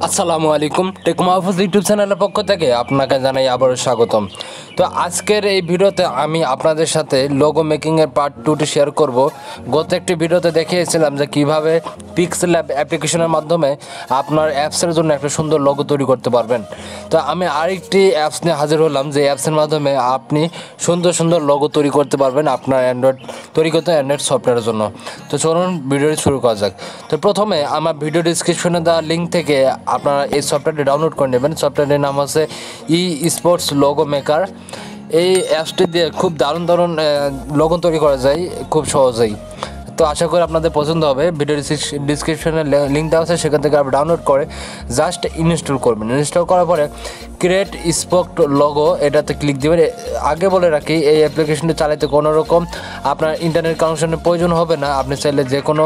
আসসালামু আলাইকুম take Mahfuz YouTube চ্যানেলের পক্ষ থেকে আপনাকে জানাই আবারও স্বাগতম। তো আজকের এই ভিডিওতে আমি আপনাদের সাথে লোগো মেকিংয়ের পার্ট 2টি শেয়ার করব। গত একটি ভিডিওতে দেখিয়েছিলাম যে কিভাবে পিক্সেলল্যাব অ্যাপ্লিকেশনের মাধ্যমে আপনার অ্যাপসের জন্য একটা সুন্দর লোগো তৈরি করতে পারবেন। তো আমি আরেকটি অ্যাপস নিয়ে হাজির হলাম যে অ্যাপসের মাধ্যমে আপনি সুন্দর সুন্দর লোগো তৈরি করতে পারবেন আপনার অ্যান্ড্রয়েড সফটওয়্যারের জন্য। তো চলুন ভিডিওটি শুরু করা যাক। তো প্রথমে আমার ভিডিও ডিসক্রিপশনে দেওয়া লিঙ্ক থেকে আপনারা এই সফটওয়্যারটি ডাউনলোড করে নেবেন। সফটওয়্যারটির নাম হচ্ছে স্পোর্টস লোগো মেকার। এই অ্যাপসটি দিয়ে খুব দারুণ লোগো তৈরি করা যায় খুব সহজেই। তো আশা করি আপনাদের পছন্দ হবে। ভিডিও ডিসক্রিপশনে লিঙ্ক দেওয়া আছে, সেখান থেকে আপনি ডাউনলোড করে জাস্ট ইনস্টল করবেন। ইনস্টল করার পরে ক্রিয়েট স্পোক লোগো এটাতে ক্লিক দেবেন। আগে বলে রাখি, এই অ্যাপ্লিকেশনটি চালাতে কোনো রকম আপনার ইন্টারনেট কানেকশনের প্রয়োজন হবে না। আপনি চাইলে যে কোনো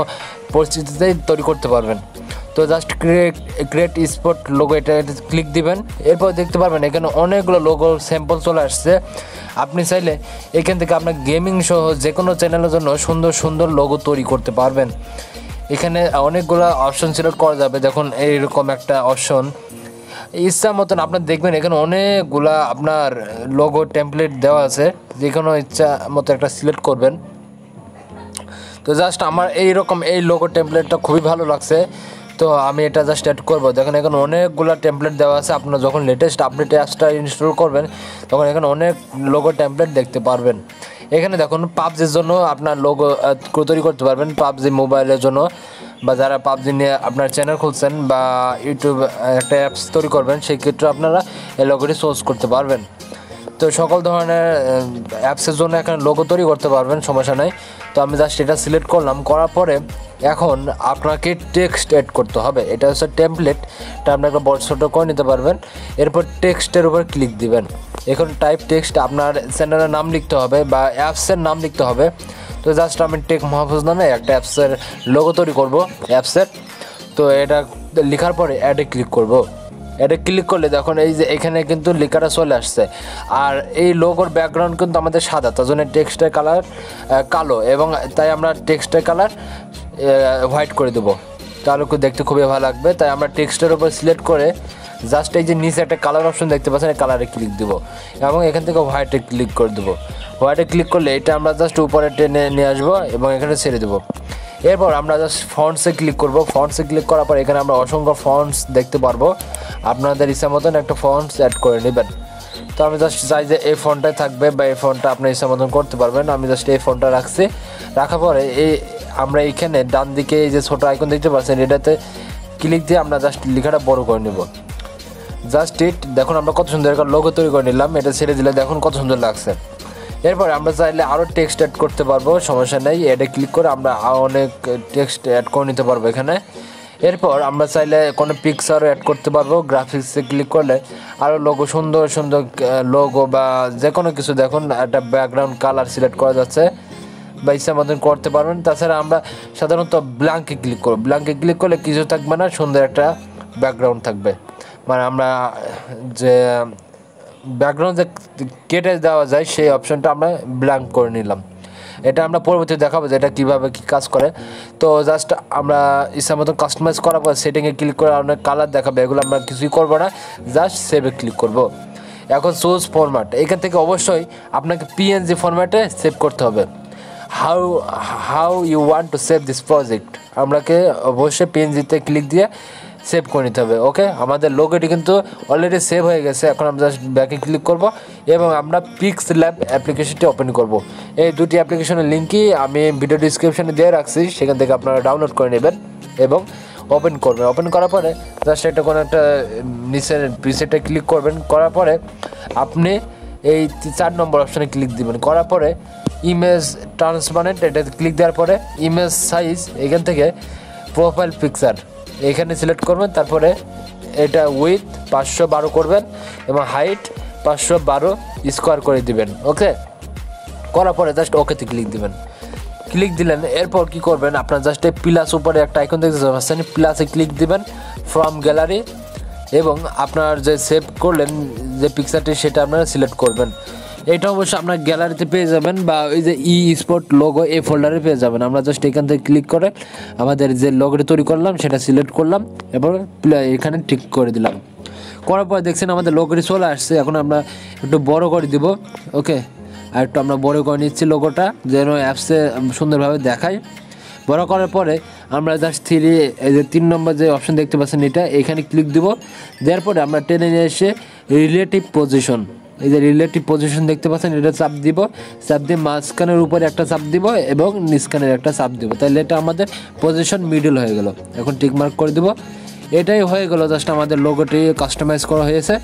পরিস্থিতিতেই তৈরি করতে পারবেন। তো জাস্ট ক্রিয়েট স্পট লোগো এটা ক্লিক দিবেন। এরপর দেখতে পারবেন এখানে অনেকগুলো লোগো স্যাম্পল চলে আসছে। আপনি চাইলে এখান থেকে আপনার গেমিং সহ যে কোনো চ্যানেলের জন্য সুন্দর সুন্দর লোগো তৈরি করতে পারবেন। এখানে অনেকগুলো অপশন সিলেক্ট করা যাবে। দেখুন এইরকম একটা অপশন ইচ্ছা মতন আপনার দেখবেন এখানে অনেকগুলা আপনার লোগো টেমপ্লেট দেওয়া আছে, যে কোনো ইচ্ছা মতো একটা সিলেক্ট করবেন। তো জাস্ট আমার এইরকম এই লোগো টেমপ্লেটটা খুবই ভালো লাগছে, তো আমি এটা জাস্ট অ্যাড করবো। দেখেন এখানে অনেকগুলো টেমপ্লেট দেওয়া আছে। আপনারা যখন লেটেস্ট আপডেট অ্যাপসটা ইনস্টল করবেন তখন এখানে অনেক লোগো টেমপ্লেট দেখতে পারবেন। এখানে দেখুন পাবজির জন্য আপনার লোগো তৈরি করতে পারবেন, পাবজি মোবাইলের জন্য, বা যারা পাবজি নিয়ে আপনার চ্যানেল খুলছেন বা ইউটিউব একটা অ্যাপস তৈরি করবেন, সেই ক্ষেত্রে আপনারা এই লোগোটি চুজ করতে পারবেন। তো সকল ধরনের অ্যাপসের জন্য এখানে লোগো তৈরি করতে পারবেন, সমস্যা নেই। তো আমি জাস্ট এটা সিলেক্ট করলাম। করার পরে এখন আপনাকে টেক্সট অ্যাড করতে হবে। এটা হচ্ছে টেমপ্লেট, এটা আপনি একটা বড় ছোটো করে নিতে পারবেন। এরপর টেক্সটের উপর ক্লিক দিবেন। এখন টাইপ টেক্সট আপনার চ্যানেলের নাম লিখতে হবে বা অ্যাপসের নাম লিখতে হবে। তো জাস্ট আমি টেক মাহফুজ নামে একটা অ্যাপসের লোগো তৈরি করব অ্যাপসের। তো এটা লেখার পরে অ্যাডে ক্লিক করব। এটা ক্লিক করলে দেখুন এই যে এখানে কিন্তু লেখাটা চলে আসছে। আর এই লোগোর ব্যাকগ্রাউন্ড কিন্তু আমাদের সাদা, তার জন্য টেক্সটের কালার কালো, এবং তাই আমরা টেক্সটের কালার হোয়াইট করে দেবো, তাহলে দেখতে খুবই ভালো লাগবে। তাই আমরা টেক্সটের উপর সিলেক্ট করে জাস্ট এই যে নিচে একটা কালার অপশন দেখতে পাচ্ছেন, এই কালারে ক্লিক দেবো এবং এখান থেকে হোয়াইটে ক্লিক করে দেবো। হোয়াইটে ক্লিক করলে এটা আমরা জাস্ট উপরে টেনে নিয়ে আসবো এবং এখানে ছেড়ে দেবো। এরপর আমরা জাস্ট ফন্টসে ক্লিক করব। ফন্টসে ক্লিক করার পর এখানে আমরা অসংখ্য ফন্টস দেখতে পারবো। আপনাদের ইচ্ছা মতন একটা ফন্টস অ্যাড করে নেবেন। তো আমি জাস্ট চাই যে এই ফন্টটাই থাকবে বা এই ফন্টটা আপনার ইচ্ছা মতন করতে পারবেন। আমি জাস্ট এই ফন্টটা রাখছি। রাখার পরে আমরা এইখানে ডান দিকে এই যে ছোটো আইকন দেখতে পাচ্ছেন, এটাতে ক্লিক দিয়ে আমরা জাস্ট লেখাটা বড় করে নেব। জাস্ট দেখুন আমরা কত সুন্দর একটা লোগো তৈরি করে নিলাম। এটা ছেড়ে দিলে দেখুন কত সুন্দর লাগছে। এরপর আমরা চাইলে আরও টেক্সট অ্যাড করতে পারবো, সমস্যা নেই। এটা ক্লিক করে আমরা অনেক টেক্সট অ্যাড করে নিতে পারবো এখানে। এরপর আমরা চাইলে কোনো পিকচারও অ্যাড করতে পারবো। গ্রাফিক্সে ক্লিক করলে আরও লোগো সুন্দর সুন্দর লোগো বা যে কোনো কিছু দেখুন একটা ব্যাকগ্রাউন্ড কালার সিলেক্ট করা যাচ্ছে বা ইচ্ছা মতন করতে পারবেন। তাছাড়া আমরা সাধারণত ব্ল্যাঙ্কে ক্লিক করব। ব্ল্যাঙ্কে ক্লিক করলে কিছু থাকবে না, সুন্দর একটা ব্যাকগ্রাউন্ড থাকবে। মানে আমরা যে ব্যাকগ্রাউন্ড যে কেটে দেওয়া যায় সেই অপশনটা আমরা ব্ল্যাঙ্ক করে নিলাম। এটা আমরা পরবর্তীতে দেখাবো যে এটা কীভাবে কী কাজ করে। তো জাস্ট আমরা ইচ্ছা মতন কাস্টমাইজ করার পর সেটিংয়ে ক্লিক করে অনেক কালার দেখাবে, এগুলো আমরা কিছুই করবো না, জাস্ট সেভে ক্লিক করব। এখন চুজ ফরম্যাট, এখান থেকে অবশ্যই আপনাকে পিএনজি ফরম্যাটে সেভ করতে হবে। How you want to save this project, আপনাকে অবশ্যই পিএনজিতে ক্লিক দিয়ে সেভ করে নিতে হবে। ওকে, আমাদের লোগোটি কিন্তু অলরেডি সেভ হয়ে গেছে। এখন আমরা জাস্ট ব্যাকে ক্লিক করব এবং আমরা পিক্সেলল্যাব অ্যাপ্লিকেশনটি ওপেন করব। এই দুটি অ্যাপ্লিকেশনের লিঙ্কই আমি ভিডিও ডিসক্রিপশনে দিয়ে রাখছি, সেখান থেকে আপনারা ডাউনলোড করে নেবেন এবং ওপেন করবেন। ওপেন করার পরে জাস্ট একটা কোনো একটা নিচের প্রিসেটে ক্লিক করবেন। করার পরে আপনি এই 4 নম্বর অপশানে ক্লিক দিবেন। করার পরে ইমেজ ট্রান্সপারেন্ট এটা ক্লিক দেওয়ার পরে ইমেজ সাইজ এখান থেকে প্রোফাইল পিকচার এখানে সিলেক্ট করবেন। তারপরে এটা উইথ 512 করবেন এবং হাইট 512 স্কোয়ার করে দিবেন। ওকে, করার পরে জাস্ট ওকেতে ক্লিক দিবেন। ক্লিক দিলেন, এরপর কি করবেন, আপনার জাস্ট এই প্লাস উপরে একটা আইকন দেখতে পাচ্ছেন, প্লাসে ক্লিক দিবেন ফ্রম গ্যালারি এবং আপনার যে সেভ করলেন যে পিকচারটি সেটা আপনারা সিলেক্ট করবেন। এটা অবশ্যই আপনার গ্যালারিতে পেয়ে যাবেন বা ওই যে ই স্পোর্ট লোগো এই ফোল্ডারে পেয়ে যাবেন। আমরা জাস্ট এখান থেকে ক্লিক করে আমাদের যে লোগোটি তৈরি করলাম সেটা সিলেক্ট করলাম, এবার এখানে ঠিক করে দিলাম। করার পর দেখছেন আমাদের লোগোটি চলে আসছে। এখন আমরা একটু বড় করে দিব, ওকে, আর একটু আমরা বড় করে নিচ্ছি লোগোটা যেন অ্যাপসে সুন্দরভাবে দেখায়। বড় করার পরে আমরা জাস্ট এই যে 3 নম্বর যে অপশন দেখতে পাচ্ছেন এটা এখানে ক্লিক দিব। দেওয়ার পরে আমরা টেনে নিয়ে এসে রিলেটিভ পজিশন, এই যে রিলেটিভ পজিশন দেখতে পাচ্ছেন এটা চাপ দিব। চাপ দিয়ে মাঝখানের উপরে একটা চাপ দিব এবং নিচখানের একটা চাপ দিব, তাহলে এটা আমাদের পজিশন মিডল হয়ে গেল। এখন টিক মার্ক করে দিব। এটাই হয়ে গেল, জাস্ট আমাদের লোগোটি কাস্টমাইজ করা হয়েছে।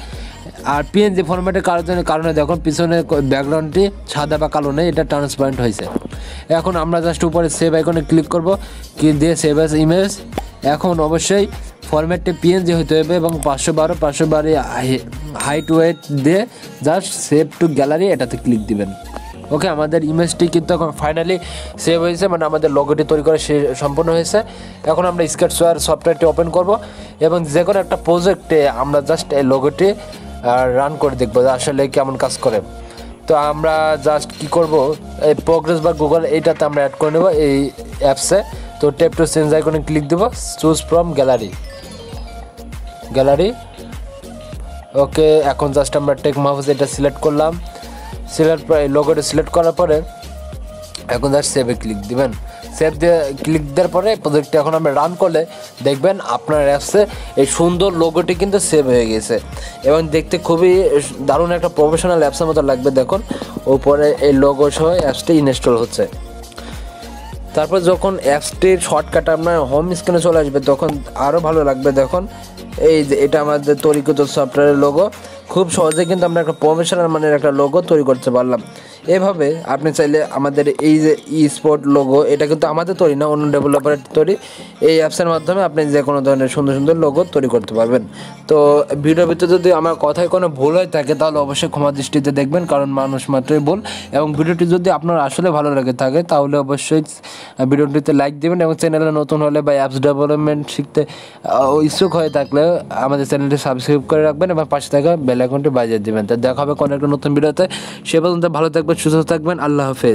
আর পিএনজি ফরম্যাটের কারণে দেখুন পিছনে ব্যাকগ্রাউন্ডটি সাদা বা কালো নেই, এটা ট্রান্সপারেন্ট হয়েছে। এখন আমরা জাস্ট উপরে সেভ আইকনে ক্লিক করব, কি দিয়ে সেভ অ্যাজ ইমেজ। এখন অবশ্যই ফরম্যাটটি পিএনজি হতে হবে এবং 512 হাইট ওয়েট দিয়ে জাস্ট সেভ টু গ্যালারি এটাতে ক্লিক দিবেন। ওকে, আমাদের ইমেজটি কিন্তু এখন ফাইনালি সেভ হয়েছে, মানে আমাদের লোগোটি তৈরি করা সম্পূর্ণ হয়েছে। এখন আমরা স্কেচওয়্যার সফটওয়্যারটি ওপেন করব এবং যে কোনো একটা প্রজেক্টে আমরা জাস্ট এই লোগোটি রান করে দেখবো যে আসলে কেমন কাজ করে। তো আমরা জাস্ট কি করব, এই প্রোগ্রেস বা গুগল এইটাতে আমরা অ্যাড করে নেব এই অ্যাপসে। তো ট্যাপ টু চেঞ্জ আইকনে ক্লিক দেবো, চুজ ফ্রম গ্যালারি। ওকে, এখন জাস্ট আমরা টেক মাহফুজ এটা সিলেক্ট করলাম। লোগোটা সিলেক্ট করার পরে এখন জাস্ট সেভে ক্লিক দিবেন। সেভ দিয়ে ক্লিক দেওয়ার পরে প্রজেক্টটি এখন আমরা রান করলে দেখবেন আপনার অ্যাপসে এই সুন্দর লোগোটি কিন্তু সেভ হয়ে গেছে এবং দেখতে খুবই দারুণ একটা প্রফেশনাল অ্যাপসের মতো লাগবে। দেখুন উপরে এই লোগো সহ অ্যাপসটি ইনস্টল হচ্ছে। তারপর যখন অ্যাপসটির শর্টকাট আপনার হোম স্ক্রিনে চলে আসবে তখন আরও ভালো লাগবে। দেখুন এই যে এটা আমাদের তৈরিকৃত সফটওয়্যারের লোগো, খুব সহজে কিন্তু আমরা একটা প্রফেশনাল মানের একটা লোগো তৈরি করতে পারলাম। এভাবে আপনি চাইলে আমাদের এই যে ই স্পোর্ট লোগো, এটা কিন্তু আমাদের তৈরি না, অন্য ডেভেলপারের তৈরি। এই অ্যাপসের মাধ্যমে আপনি যে কোনো ধরনের সুন্দর সুন্দর লোগো তৈরি করতে পারবেন। তো ভিডিওর ভিতরে যদি আমার কথায় কোনো ভুল হয়ে থাকে তাহলে অবশ্যই ক্ষমা দৃষ্টিতে দেখবেন, কারণ মানুষ মাত্রই ভুল। এবং ভিডিওটি যদি আপনার আসলে ভালো লেগে থাকে তাহলে অবশ্যই ভিডিওটিতে লাইক দেবেন এবং চ্যানেলে নতুন হলে বা অ্যাপস ডেভেলপমেন্ট শিখতে ইচ্ছুক হয়ে থাকলে আমাদের চ্যানেলটি সাবস্ক্রাইব করে রাখবেন এবং পাশে থাকা বেল আইকনটি বাজিয়ে দেবেন। তো দেখা হবে কোনো একটা নতুন ভিডিওতে। সে পর্যন্ত ভালো থাকবেন, সুস্থ থাকবেন। আল্লাহ হাফেজ।